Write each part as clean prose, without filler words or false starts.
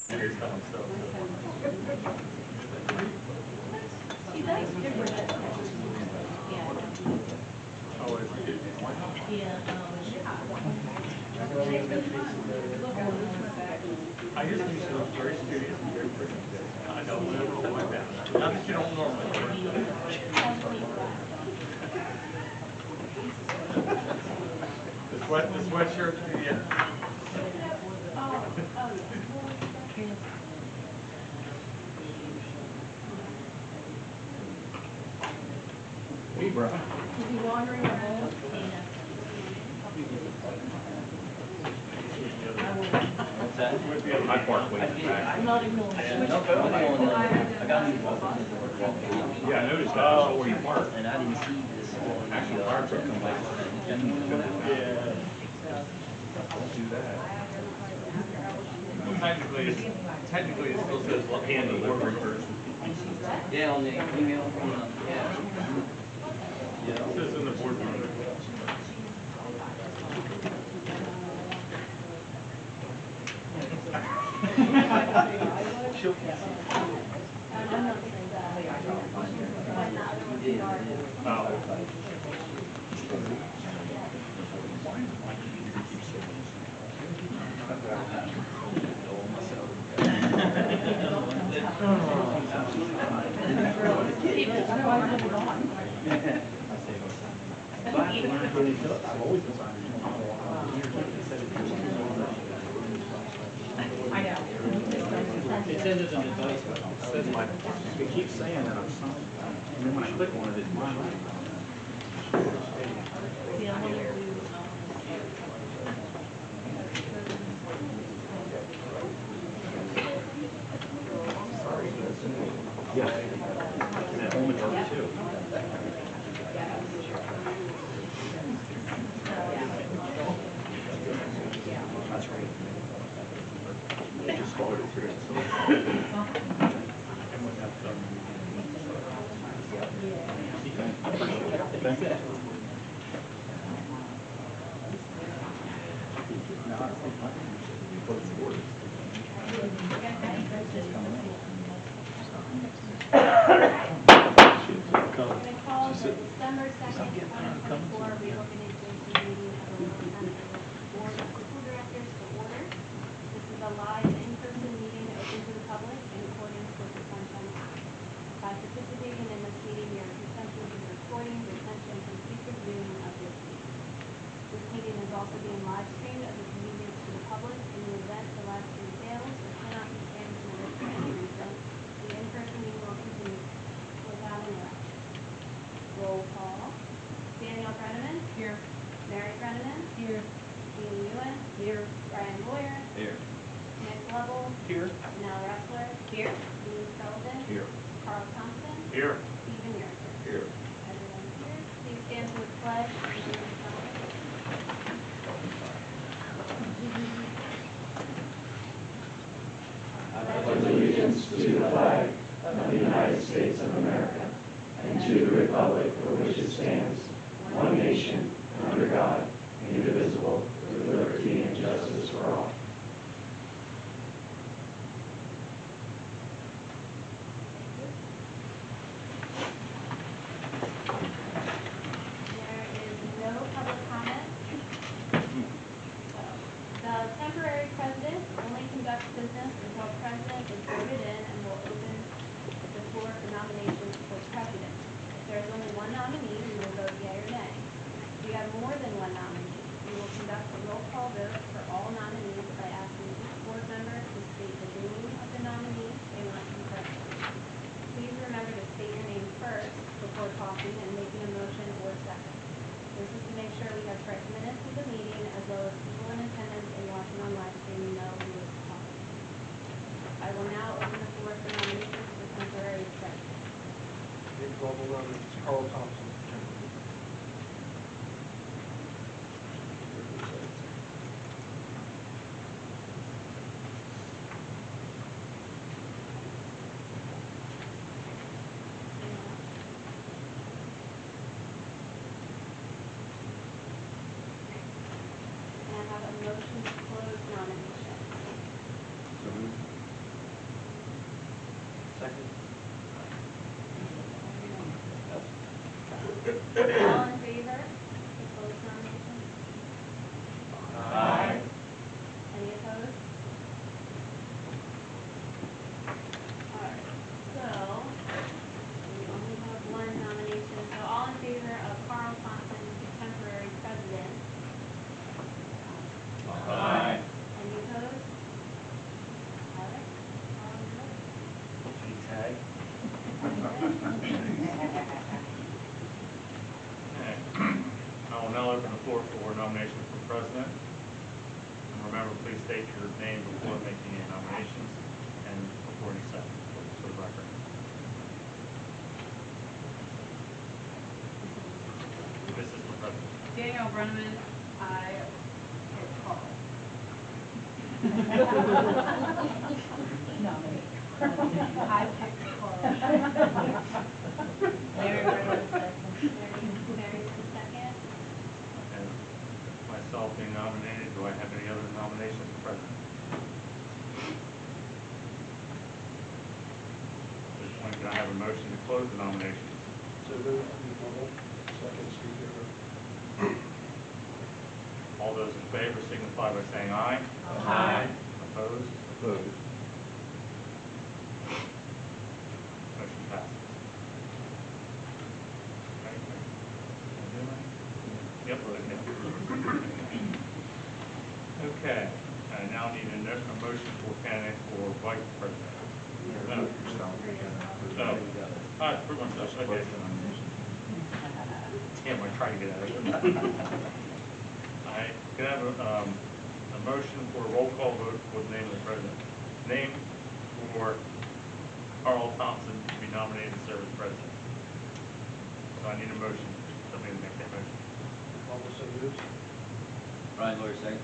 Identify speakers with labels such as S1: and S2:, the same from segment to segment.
S1: I just think she looks very serious and very pretty. I don't want to look like that. Not that you don't normally. The sweatshirt, yeah.
S2: Hey, bro.
S3: Is he wandering the hall?
S2: What's that? I park way in the back.
S3: I'm not ignoring it.
S2: No, but I'm going I got new walking. Yeah, I noticed that. I saw where you parked. And I didn't see this. Actually, fire truck come by. Yeah. Don't do that.
S1: Well, technically it still says what hand delivery person.
S2: Yeah, on the email from yeah.
S1: It says in the board room.
S2: It says it's an advice, but it says my, it keeps saying that I'm signed. And then when I click on it, it's mine. Yeah. And at home it's already too. That's right. I just started today. Thank you.
S4: I call the December 2nd, 2024 reorganization meeting of the Littlestown Board of School Directors to order. This is a live in-person meeting open to the public in accordance with the Sunshine Act. By participating in this meeting, you are consenting to the recording, retention, and future viewing of this meeting. This meeting is also being live streamed as a convenience to the public. In the event the live stream fails or cannot be transmitted for any reason, the in-person meeting will continue without interruption. Roll call. Danielle Brenneman. Here. Mary Brenneman. Here. Dean Ewan. Here. Brian Boyer.
S2: Here.
S4: Nick Lovell.
S1: Here.
S4: Nell Ressler. Here. Dean Sullivan.
S2: Here.
S4: Carl Thompson.
S1: Here.
S4: Stephen Yerker.
S2: Here.
S4: Everyone here. Please stand for the pledge.
S5: I pledge allegiance to the flag of the United States of America and to the republic for which it stands, one nation, under God, indivisible, with liberty and justice for all.
S4: There is no public comment. The temporary president only conducts business until president is voted in and will open the floor for nominations for president. If there is only one nominee, we will vote yea or nay. If you have more than one nominee, we will conduct a roll call vote for all nominees by asking each board member to state the name of the nominee they want to be president. Please remember to state your name first before talking and making a motion or second. This is to make sure we have correct minutes of the meeting as well as people in attendance and watching on live stream know who is talking. I will now open the floor for nominations for temporary president.
S6: Nick Lovell nominates Carl Thompson.
S4: And I have a motion to close nominations.
S2: So moved.
S6: Second.
S4: All in favor to close nominations?
S2: Aye.
S4: Any opposed? All right, so we only have one nomination. So all in favor of Carl Thompson, temporary president?
S2: Aye.
S4: Any opposed? All right, Carl, you're
S1: Any tag? Okay. I will now open the floor for nominations for president. And remember, please state your name before making any nominations and before any seconds for the record. This is for president.
S3: Daniel Brenneman, I pick Carl. I picked Carl.
S4: Mary Brennan, Mary's the second.
S1: And myself being nominated, do I have any other nominations for president? At this point, can I have a motion to close the nominations?
S6: So moved. Second, Steve Gifford.
S1: All those in favor signify by saying aye.
S3: Aye.
S1: Opposed?
S6: Opposed.
S1: Motion passes. Yep. Okay, I now need a motion for candidate for vice president. No. Oh, all right, pretty much, okay. Damn, I tried to get out of it. I can have a motion for a roll call vote for the name of the president. Name for Carl Thompson to be nominated to serve as president. So I need a motion, somebody to make that motion.
S6: Almost so moved.
S2: Brian Lawyer, second.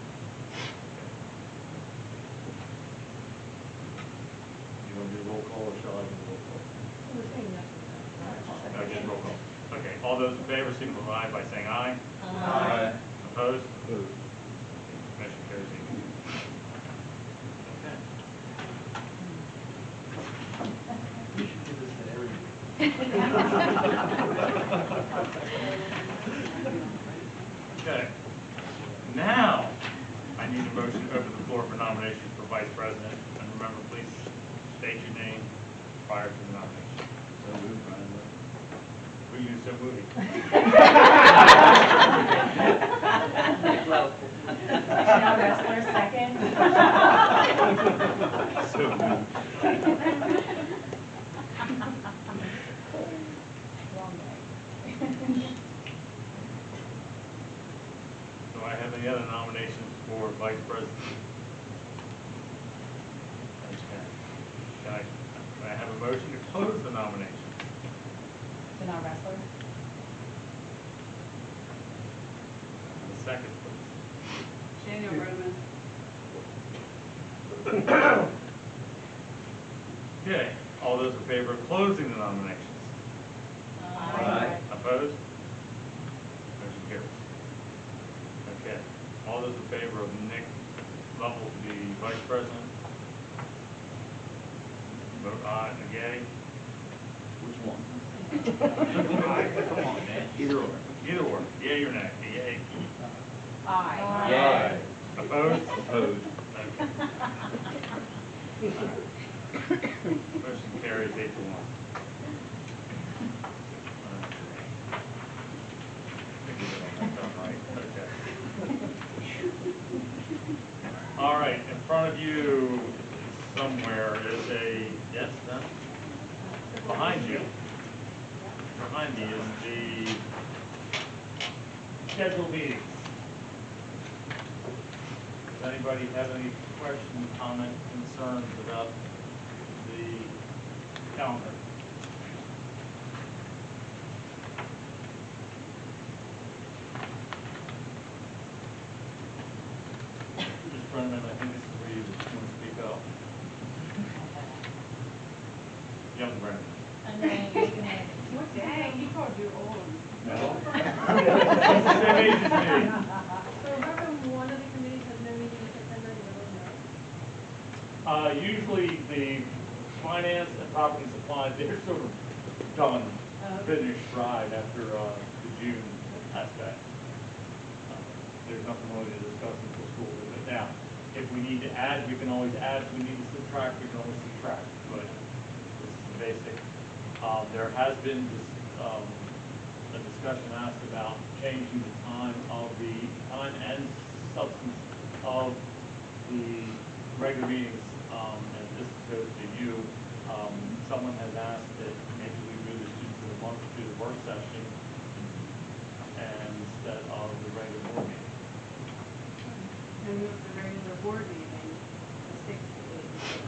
S6: You want to do roll call or shall I do roll call?
S1: No, just roll call. Okay, all those in favor signify by saying aye.
S2: Aye.
S1: Opposed?
S6: Opposed.
S1: Motion carries. Okay.
S6: We should do this to every.
S1: Okay. Now, I need a motion to open the floor for nominations for vice president. And remember, please state your name prior to the nomination.
S2: So moved, Brian Lawyer.
S1: We use so movie.
S3: Now wrestler second.
S1: So moved.
S3: Long way.
S1: Do I have any other nominations for vice president? Okay. Can I have a motion to close the nomination?
S3: Now wrestler.
S1: A second, please.
S3: Daniel Brenneman.
S1: Okay, all those in favor of closing the nominations?
S2: Aye.
S1: Opposed? Motion carries. Okay, all those in favor of Nick Lovell to be vice president? Vote aye, yay.
S2: Which one?
S1: Aye.
S2: Come on, man. Either or.
S1: Either or, yay or nay, yay.
S3: Aye.
S2: Yay.
S1: Opposed?
S6: Opposed.
S1: Motion carries 8-1. All right, in front of you somewhere is a, yes, no? Behind you. Behind me is the scheduled meetings. Does anybody have any questions, comments, concerns about the calendar? Mr. Brennan, I think this is where you want to speak up. Young Brennan.
S3: And then you can add. Dang, he called you old.
S1: No. Same age as me.
S3: So how come one of the committees has no meeting in September, the other no?
S1: Usually the finance and property and supplies, they're sort of done, finished right after the June aspect. There's nothing really to discuss until school. But now, if we need to add, we can always add. If we need to subtract, we can always subtract. But this is the basic. There has been a discussion asked about changing the time and substance of the regular meetings, and this goes to you. Someone has asked that maybe we move the students of the month to the work session and instead of the regular board meeting.
S3: And move the regular board meeting, the 6th to 8.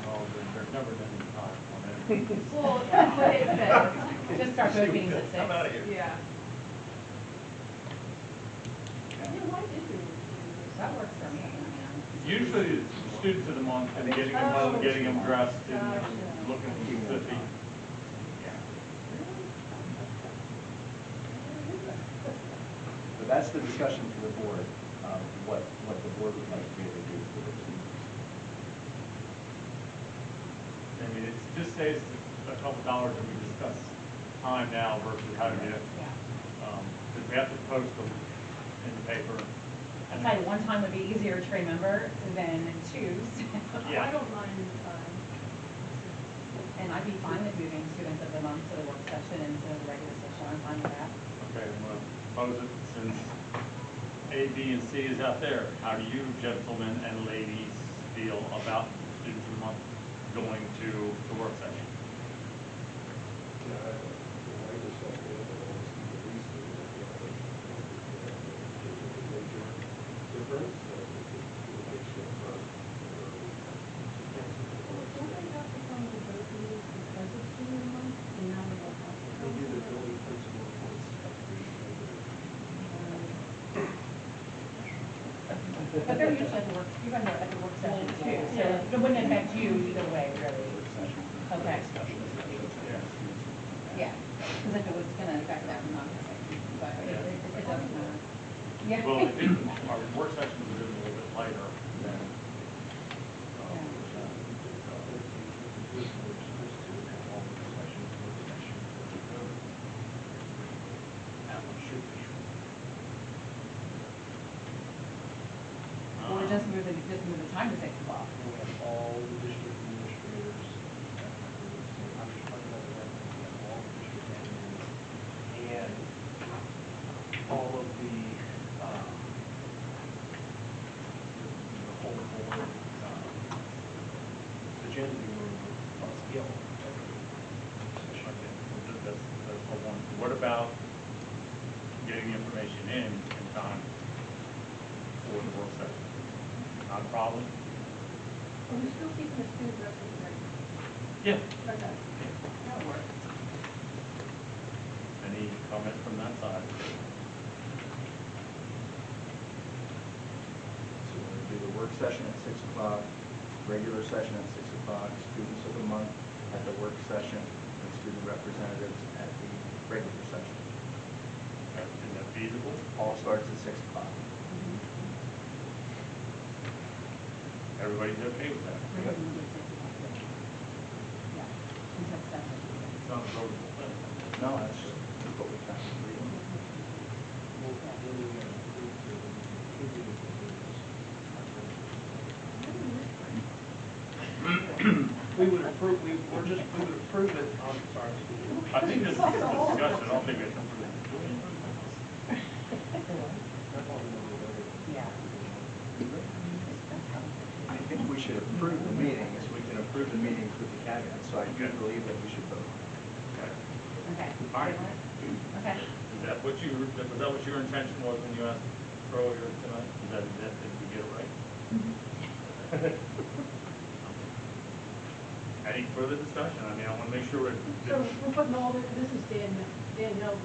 S1: Oh, there's never been any time on anything.
S3: Well, that's what it says.
S7: Just start both meetings at 6.
S1: I'm out of here.
S3: Yeah.
S7: Why did we do this? That works for me.
S1: Usually it's the students of the month and getting them home, getting them dressed and looking specific.
S6: But that's the discussion for the board, what the board would like to be able to do for the students.
S1: I mean, it just saves a couple dollars if we discuss time now versus having to, because we have to post them in the paper.
S7: I decided one time would be easier to remember than choose.
S1: Yeah.
S3: I don't mind,
S7: And I'd be fine with moving students of the month to the work session instead of the regular session. I'm fine with that.
S1: Okay, I'm going to pose it since A, B, and C is out there. How do you gentlemen and ladies feel about students of the month going to the work session?
S7: But they're usually at the work, you guys are at the work session too, so it wouldn't affect you either way, really. Okay. Yeah, because if it was gonna affect them, not, but it doesn't matter. Yeah.
S1: Well, I think our work sessions have been a little bit lighter than.
S7: Or just move the time to 6 o'clock.
S6: We have all the district administrators, I'm just talking about the rest, we have all the district admins, and all of the whole board, agenda room, skill.
S1: That's the one. What about getting the information in time for the work session? Not a problem?
S3: Are we still keeping the student representative?
S1: Yeah.
S3: Okay. That'll work.
S1: Any comment from that side?
S6: So we're going to do the work session at 6 o'clock, regular session at 6 o'clock, students of the month at the work session, and student representatives at the regular session.
S1: Is that feasible?
S6: All starts at 6 o'clock.
S1: Everybody's okay with that?
S7: Yeah, until 7.
S1: It's not a voteable thing.
S6: No, that's just what we kind of agree on.
S2: We would approve, we would approve it, I'm sorry.
S1: I think this is a discussion, I don't think it's.
S7: Yeah.
S6: I think we should approve the meetings, we can approve the meetings with the caveat, so I do believe that we should vote.
S7: Okay.
S1: All right.
S7: Okay.
S1: Is that what you, was that what your intention was when you asked earlier tonight? Is that, did we get it right? Any further discussion? I mean, I want to make sure
S3: So we're putting all this is Danielle.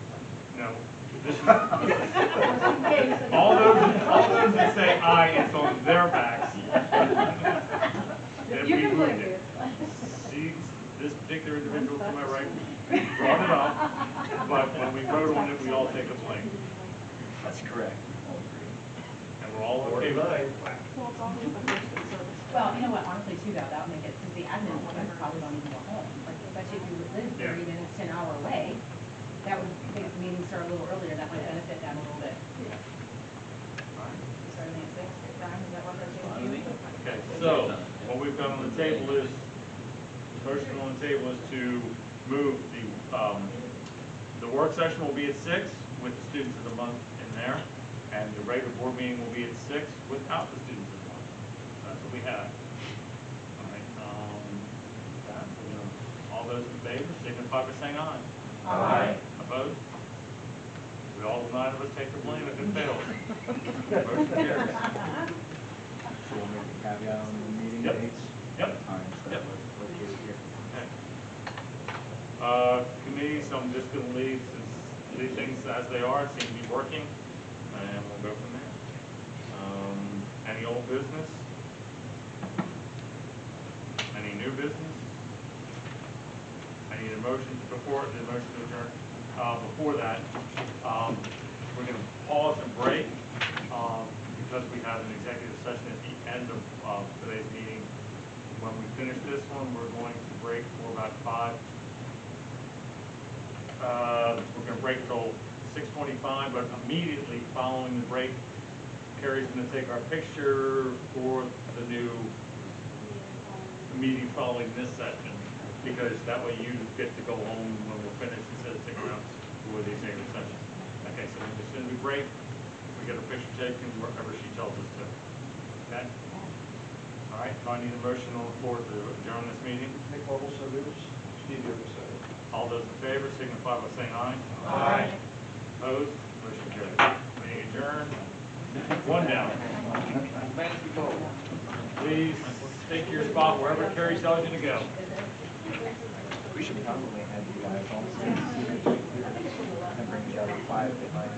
S1: no. This is,
S3: Just in case.
S1: all those that say aye, it's on their backs. If
S3: You
S1: we
S3: can
S1: moved
S3: blame
S1: it.
S3: me.
S1: See, this particular individual to my right brought it up, but when we vote on it, we all take a blame.
S6: That's correct.
S1: And we're all okay with that.
S3: Well, it's always the first in service.
S7: Well, you know what, honestly too, though, that would make it, since the admin ones probably don't even go home, like, especially if you live 30 minutes to an hour away, that would make the meeting start a little earlier, that might benefit them a little bit. Starting at 6, Brian, is that what they're doing?
S1: Okay, so what we've got on the table is, motion on the table is to move the work session will be at 6 with the students of the month in there, and the regular board meeting will be at 6 without the students of the month. That's what we have. All right, that, all those in favor, signify by saying aye.
S7: Aye.
S1: Opposed? We all, 9 of us take the blame if it fails. Motion carries.
S2: So we'll make a caveat on the meeting
S1: Yep.
S2: dates?
S1: Yep.
S2: Times,
S1: Yep.
S2: located here.
S1: Okay. Committees, I'm just gonna leave things as they are, seem to be working, and we'll go from there. Any old business? Any new business? I need a motion before, the motion to adjourn. Before that, we're gonna pause and break, because we have an executive session at the end of today's meeting. When we finish this one, we're going to break for about 5. We're going to break till 6:25, but immediately following the break, Carrie's going to take our picture for the new meeting following this session, because that way you get to go home when we're finished instead of sticking around for the executive session. Okay, so as soon as we break, we get a picture taken wherever she tells us to. Okay? All right, so I need a motion on the floor to adjourn this meeting.
S6: Nick Marble, so moved. Steve Jobs, second.
S1: All those in favor signify by saying aye.
S6: Aye.
S1: Opposed? Motion carries. Meeting adjourned. One down. Please take your spot wherever Carrie tells you to go.
S2: We should probably have you guys all sit and bring the other 5 that might